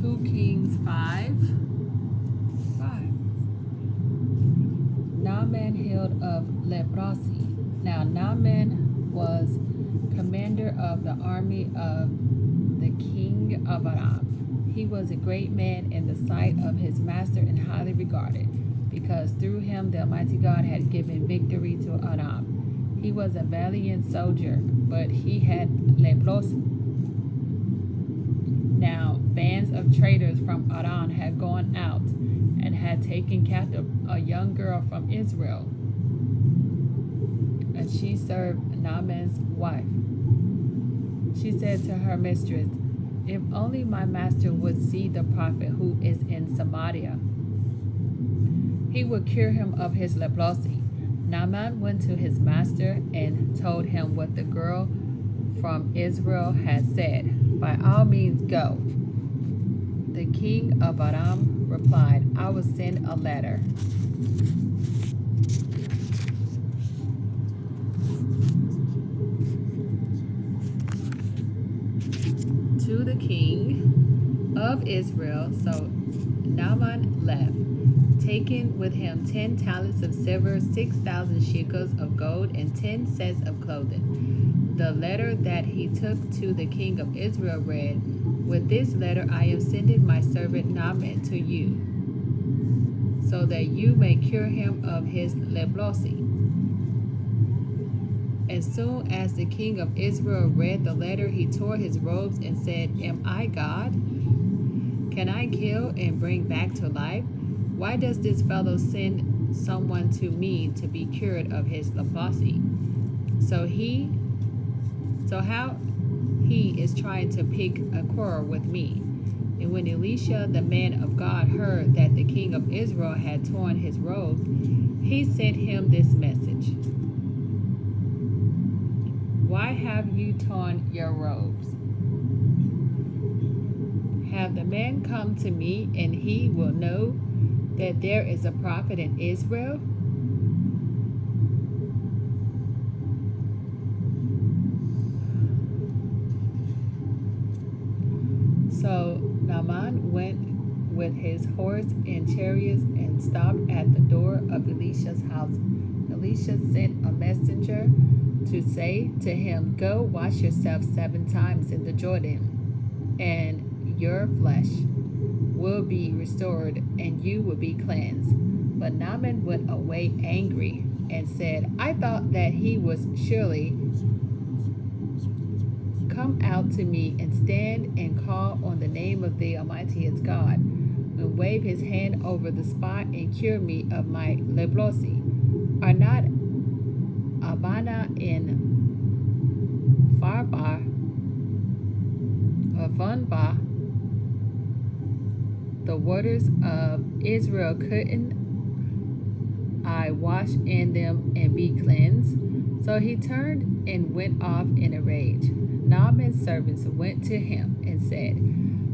2 Kings 5. Naaman healed of leprosy. Now Naaman was commander of the army of the king of Aram. He was a great man in the sight of his master and highly regarded, because through him the Almighty God had given victory to Aram. He was a valiant soldier, but he had leprosy. Now bands of traders from Aram had gone out and had taken captive a young girl from Israel, and she served Naaman's wife. She said to her mistress, "If only my master would see the prophet who is in Samaria, he would cure him of his leprosy." Naaman went to his master and told him what the girl from Israel had said. "By all means go." The king of Aram replied, "I will send a letter." To the king of Israel. So Naaman left, taking with him 10 talents of silver, 6,000 shekels of gold, and 10 sets of clothing. The letter that he took to the king of Israel read, "With this letter I am sending my servant Naaman to you, so that you may cure him of his leprosy." As soon as the king of Israel read the letter, he tore his robes and said, "Am I God? Can I kill and bring back to life? Why does this fellow send someone to me to be cured of his leprosy? So how he is trying to pick a quarrel with me." And when Elisha, the man of God, heard that the king of Israel had torn his robes, he sent him this message: "Why have you torn your robes? Have the man come to me, and he will know that there is a prophet in Israel?" So Naaman went with his horse and chariots and stopped at the door of Elisha's house. Elisha sent a messenger to say to him, "Go wash yourself 7 times in the Jordan, and your flesh will be restored, and you will be cleansed." But Naaman went away angry and said, "I thought that he was surely come out to me and stand and call on the name of the Almighty his God, and wave his hand over the spot and cure me of my leprosy. Are not Abana and Farba or Vanba, the waters of Israel, couldn't I wash in them and be cleansed?" So he turned and went off in a rage. Naaman's servants went to him and said,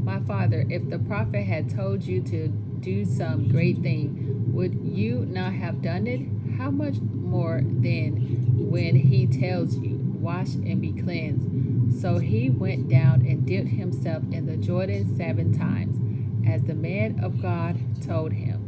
"My father, if the prophet had told you to do some great thing, would you not have done it? How much more then when he tells you, 'Wash and be cleansed'?" So he went down and dipped himself in the Jordan 7 times, as the man of God told him,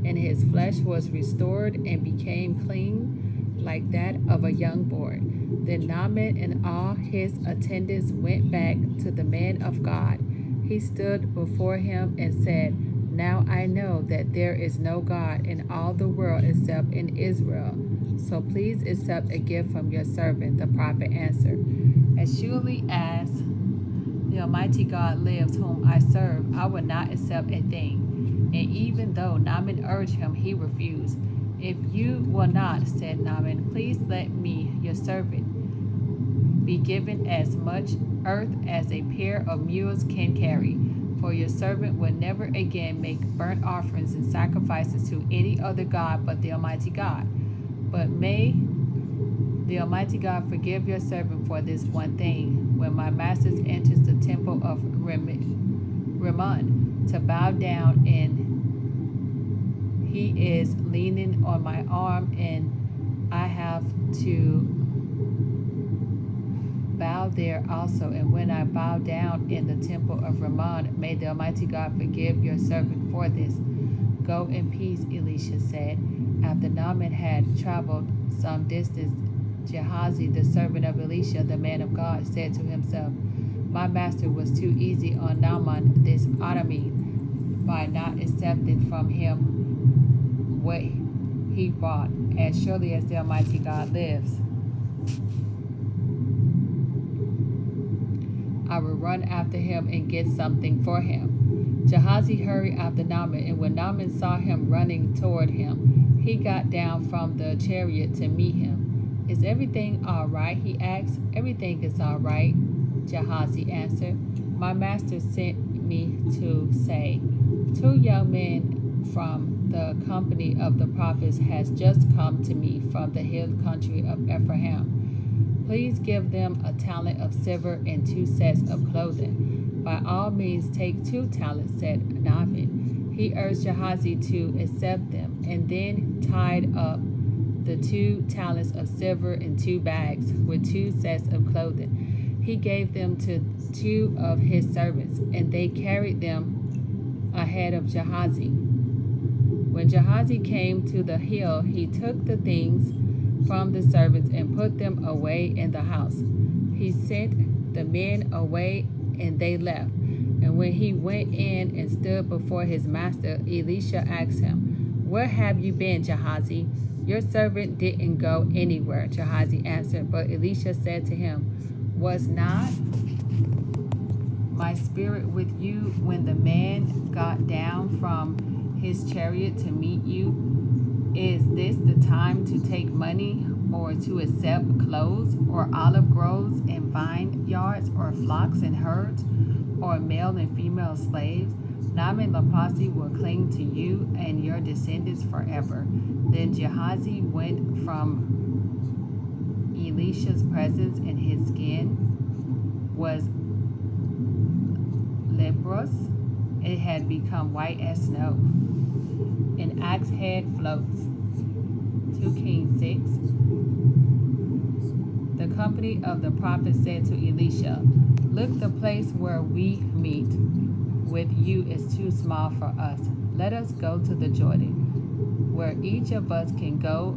and his flesh was restored and became clean like that of a young boy. Then Naaman and all his attendants went back to the man of God. He stood before him and said, "Now I know that there is no God in all the world except in Israel. So please accept a gift from your servant." The prophet answered, "As surely as the Almighty God lives, whom I serve, I will not accept a thing." And even though Naaman urged him, he refused. "If you will not," said Naaman, "please let me, your servant, be given as much earth as a pair of mules can carry. For your servant will never again make burnt offerings and sacrifices to any other God but the Almighty God. But may the Almighty God forgive your servant for this one thing. When my master enters the temple of Rimmon to bow down, and he is leaning on my arm, and I have to bow there also, and when I bow down in the temple of Rimmon, may the Almighty God forgive your servant for this. Go in peace, Elisha said. After Naaman had traveled some distance, Gehazi, the servant of Elisha, the man of God, said to himself, my master was too easy on Naaman this Aramean by not accepting from him what he brought. As surely as the Almighty God lives, I will run after him and get something for him. Gehazi hurried after Naaman, and when Naaman saw him running toward him, he got down from the chariot to meet him. Is everything all right? He asked. Everything is all right, Gehazi answered. My master sent me to say, 2 young men from the company of the prophets has just come to me from the hill country of Ephraim. Please give them a talent of silver and 2 sets of clothing. By all means, take 2 talents, said Naaman. He urged Gehazi to accept them, and then tied up the 2 talents of silver in 2 bags with 2 sets of clothing. He gave them to 2 of his servants, and they carried them ahead of Gehazi. When Gehazi came to the hill, he took the things from the servants and put them away in the house. He sent the men away, and they left. And when he went in and stood before his master, Elisha asked him, where have you been, Gehazi? Your servant didn't go anywhere, Gehazi answered. But Elisha said to him, was not my spirit with you when the man got down from his chariot to meet you? Is this the time to take money, or to accept clothes, or olive groves and vineyards, or flocks and herds, or male and female slaves? Naaman Leprosy will cling to you and your descendants forever. Then Gehazi went from Elisha's presence, and his skin was leprous. It had become white as snow. An axe head floats. 2 Kings 6. The company of the prophets said to Elisha, look, the place where we meet with you is too small for us. Let us go to the Jordan, where each of us can go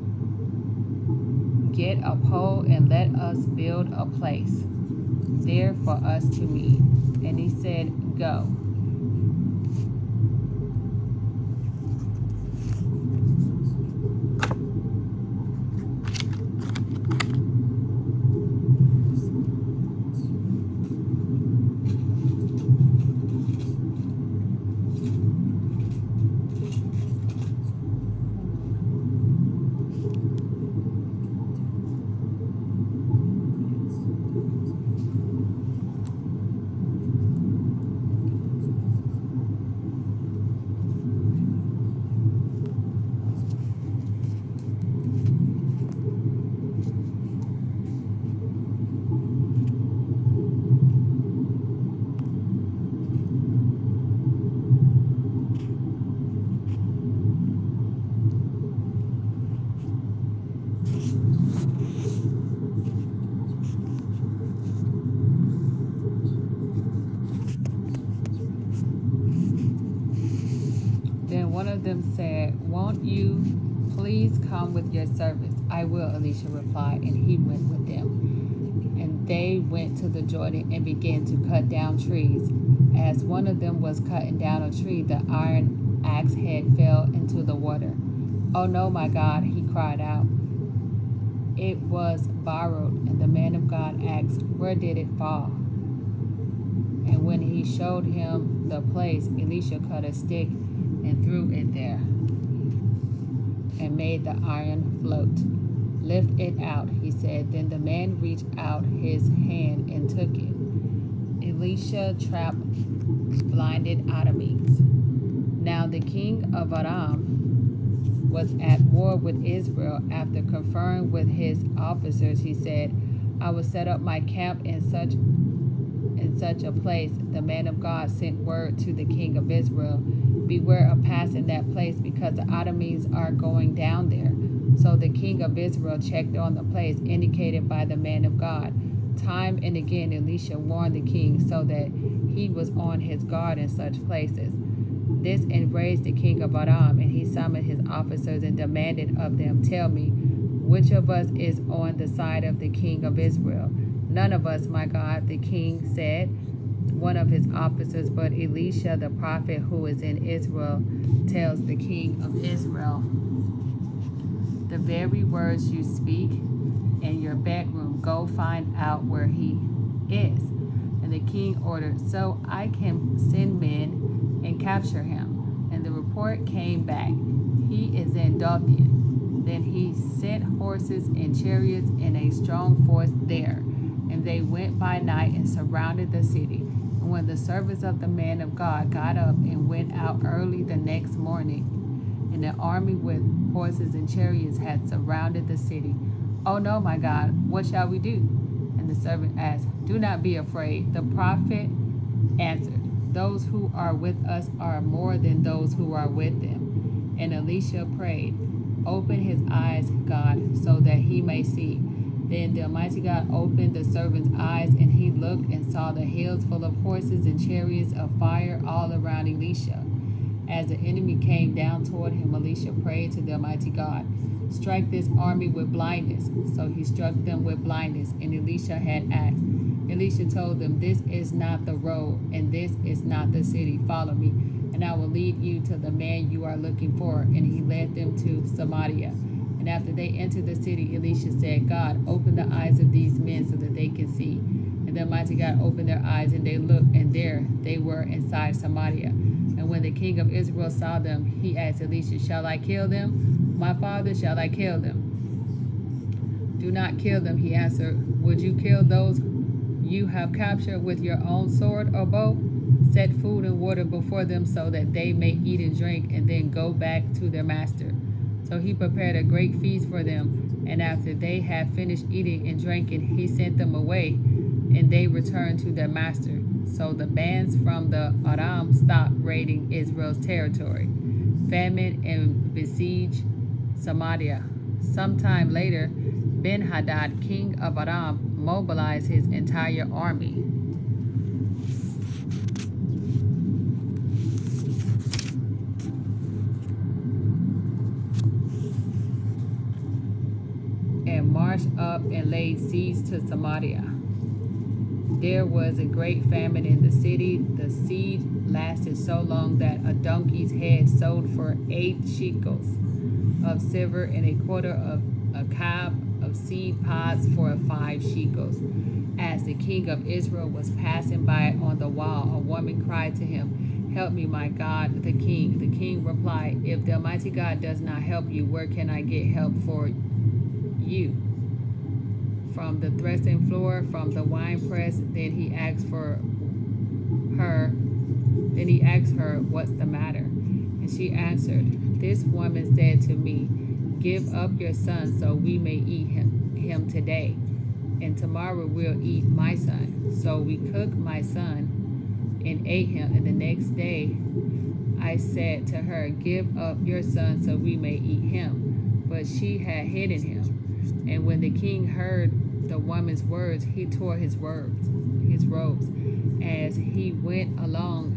get a pole, and let us build a place there for us to meet. And he said, go. One of them said, won't you please come with your servants? I will, Elisha replied, and he went with them. And they went to the Jordan and began to cut down trees. As one of them was cutting down a tree, the iron axe head fell into the water. Oh no, my God, he cried out. It was borrowed, and the man of God asked, where did it fall? And when he showed him the place, Elisha cut a stick and threw it there, and made the iron float. Lift it out, he said. Then the man reached out his hand and took it. Elisha trapped blinded Arameans. Now the king of Aram was at war with Israel. After conferring with his officers, he said, I will set up my camp in such a place. The man of God sent word to the king of Israel, beware of passing that place, because the Arameans are going down there. So the king of Israel checked on the place indicated by the man of God. Time and again Elisha warned the king so that he was on his guard in such places. This enraged the king of Aram, and he summoned his officers and demanded of them, "Tell me, which of us is on the side of the king of Israel?" "None of us, my God," the king said. One of his officers, "But Elisha the prophet who is in Israel tells the king of Israel the very words you speak in your bedroom. Go find out where he is." And the king ordered, "So I can send men and capture him." And the report came back, "He is in Dothan." Then he sent horses and chariots and a strong force there, and they went by night and surrounded the city. And when the servants of the man of God got up and went out early the next morning, and the army with horses and chariots had surrounded the city, "Oh no, my God, what shall we do?" And the servant asked, "Do not be afraid." The prophet answered, "Those who are with us are more than those who are with them." And Elisha prayed, "Open his eyes, God, so that he may see." Then the Almighty God opened the servant's eyes, and he looked and saw the hills full of horses and chariots of fire all around Elisha. As the enemy came down toward him, Elisha prayed to the Almighty God, "Strike this army with blindness." So he struck them with blindness, and Elisha had asked. Elisha told them, "This is not the road, and this is not the city. Follow me, and I will lead you to the man you are looking for." And he led them to Samaria. And after they entered the city, Elisha said, "God, open the eyes of these men so that they can see." And the Almighty God opened their eyes, and they looked, and there they were inside Samaria. And when the king of Israel saw them, he asked Elisha, "Shall I kill them? My father, shall I kill them?" "Do not kill them," he answered. "Would you kill those you have captured with your own sword or bow? Set food and water before them so that they may eat and drink, and then go back to their master." So he prepared a great feast for them, and after they had finished eating and drinking, he sent them away, and they returned to their master. So the bands from the Aram stopped raiding Israel's territory. Famine and besieged Samaria. Sometime later, Ben-Hadad, king of Aram, mobilized his entire army. And marched up and laid siege to Samaria. There was a great famine in the city. The siege lasted so long that a donkey's head sold for 8 shekels of silver, and a quarter of a cab of seed pods for 5 shekels. As the king of Israel was passing by on the wall, a woman cried to him, "Help me, my God, the king." The king replied, "If the Almighty God does not help you, where can I get help for you? From the threshing floor, from the winepress?" Then he asked her, "What's the matter?" And she answered, "This woman said to me, 'Give up your son so we may eat him today, and tomorrow we'll eat my son.' So we cooked my son and ate him, and the next day I said to her, 'Give up your son so we may eat him.' But she had hidden him. And when the king heard the woman's words, he tore his robes. As he went along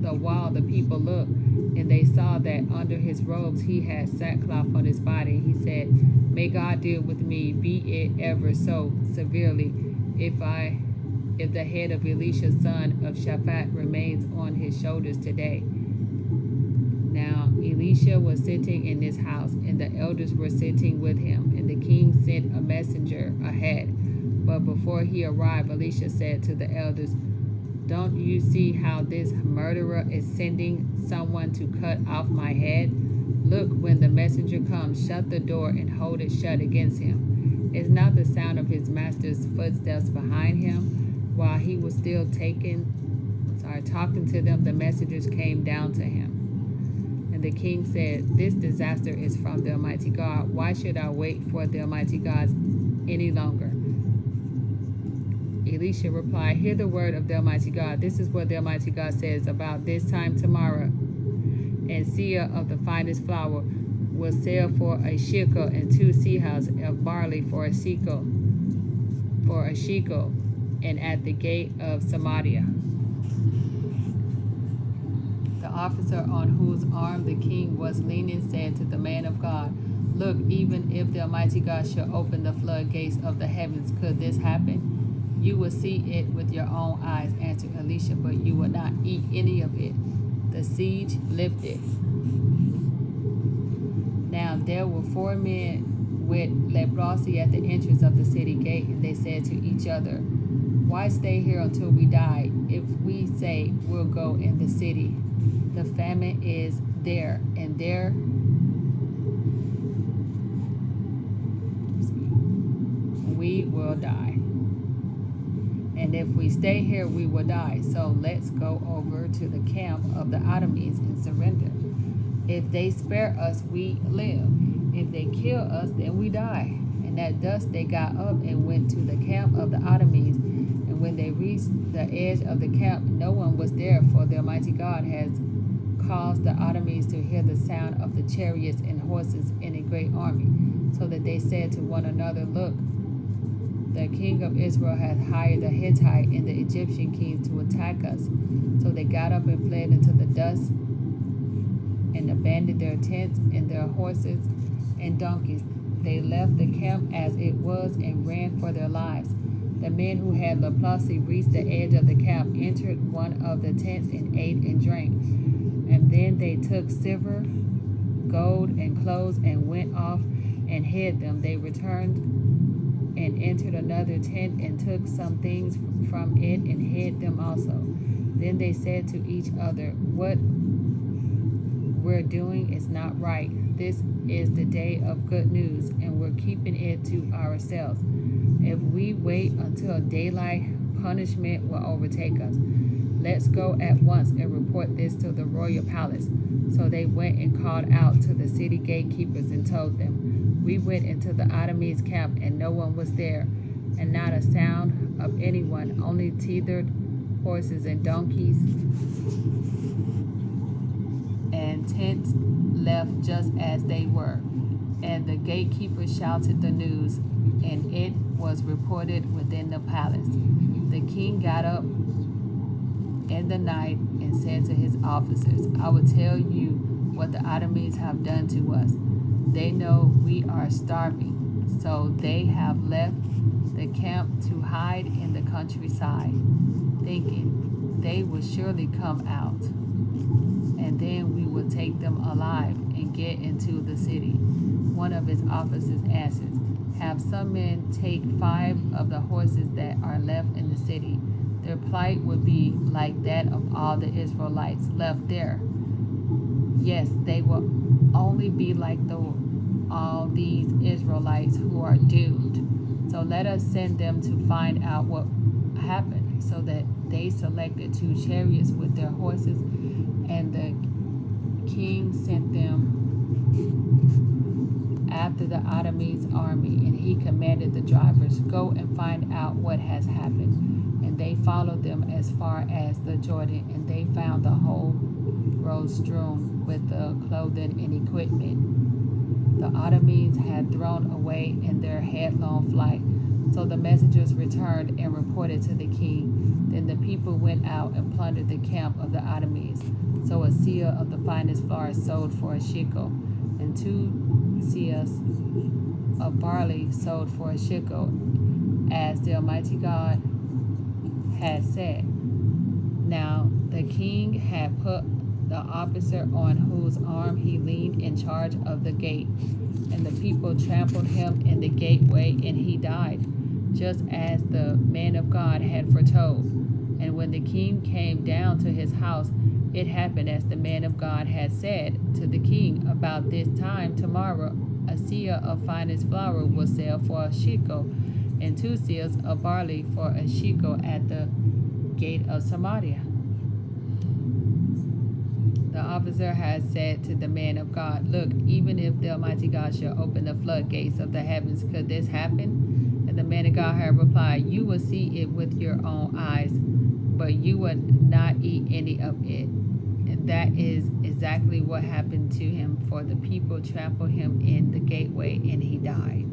the wall, the people looked, and they saw that under his robes he had sackcloth on his body. He said, "May God deal with me, be it ever so severely, if the head of Elisha son of Shaphat remains on his shoulders today." Now Elisha was sitting in his house, and the elders were sitting with him, and the king sent a messenger ahead. But before he arrived, Elisha said to the elders, "Don't you see how this murderer is sending someone to cut off my head? Look, when the messenger comes, shut the door and hold it shut against him." Is not the sound of his master's footsteps behind him? While he was still talking to them, the messengers came down to him. And the king said, "This disaster is from the Almighty God. Why should I wait for the Almighty God any longer?" Elisha replied, "Hear the word of the Almighty God. This is what the Almighty God says: about this time tomorrow, and seah of the finest flour will sell for a shekel, and 2 seahs of barley for a shekel. for a shekel, and at the gate of Samaria. The officer on whose arm the king was leaning said to the man of God, Look, even if the Almighty God should open the floodgates of the heavens, could this happen? You will see it with your own eyes, answered Elisha, but you will not eat any of it. The siege lifted. Now there were 4 men with leprosy at the entrance of the city gate, and they said to each other, Why stay here until we die? If we say we'll go in the city, the famine is there, and there we will die. And if we stay here, we will die. So let's go over to the camp of the Idumeans and surrender. If they spare us, we live. If they kill us, then we die. And at dusk they got up and went to the camp of the Idumeans. And when they reached the edge of the camp, no one was there, for the Almighty God has caused the Idumeans to hear the sound of the chariots and horses in a great army, so that they said to one another, Look, the king of Israel hath hired the Hittite and the Egyptian kings to attack us. So they got up and fled into the dust and abandoned their tents and their horses and donkeys. They left the camp as it was and ran for their lives. The men who had leprosy reached the edge of the camp, entered one of the tents, and ate and drank. And then they took silver, gold, and clothes and went off and hid them. They returned and entered another tent and took some things from it and hid them also. Then they said to each other, What we're doing is not right. This is the day of good news, and we're keeping it to ourselves. If we wait until daylight, punishment will overtake us. Let's go at once and report this to the royal palace. So they went and called out to the city gatekeepers and told them, We went into the Idumeans' camp, and no one was there, and not a sound of anyone, only tethered horses and donkeys, and tents left just as they were. And the gatekeepers shouted the news, and it was reported within the palace. The king got up in the night and said to his officers, I will tell you what the Idumeans have done to us. They know we are starving, so they have left the camp to hide in the countryside, thinking they will surely come out, and then we will take them alive and get into the city. One of his officers answered, Have some men take 5 of the horses that are left in the city. Their plight would be like that of all the Israelites left there. Yes, they will only be like all these Israelites who are doomed. So let us send them to find out what happened. So that they selected 2 chariots with their horses, and the king sent them after the Idumeans' army, and he commanded the drivers, Go and find out what has happened. And they followed them as far as the Jordan, and they found the whole road strewn with the clothing and equipment the Idumeans had thrown away in their headlong flight. So the messengers returned and reported to the king. Then the people went out and plundered the camp of the Idumeans. So a seah of the finest flour sold for a shekel, and 2 seahs of barley sold for a shekel, as the Almighty God had said. Now the king had put the officer on whose arm he leaned in charge of the gate, and the people trampled him in the gateway, and he died, just as the man of God had foretold. And when the king came down to his house, it happened as the man of God had said to the king, About this time tomorrow a seah of finest flour will sell for a shekel, and 2 seahs of barley for a shekel at the gate of Samaria. The officer had said to the man of God, Look, even if the Almighty God shall open the floodgates of the heavens, could this happen? And the man of God had replied, You will see it with your own eyes, but you will not eat any of it. And that is exactly what happened to him, for the people trampled him in the gateway, and he died.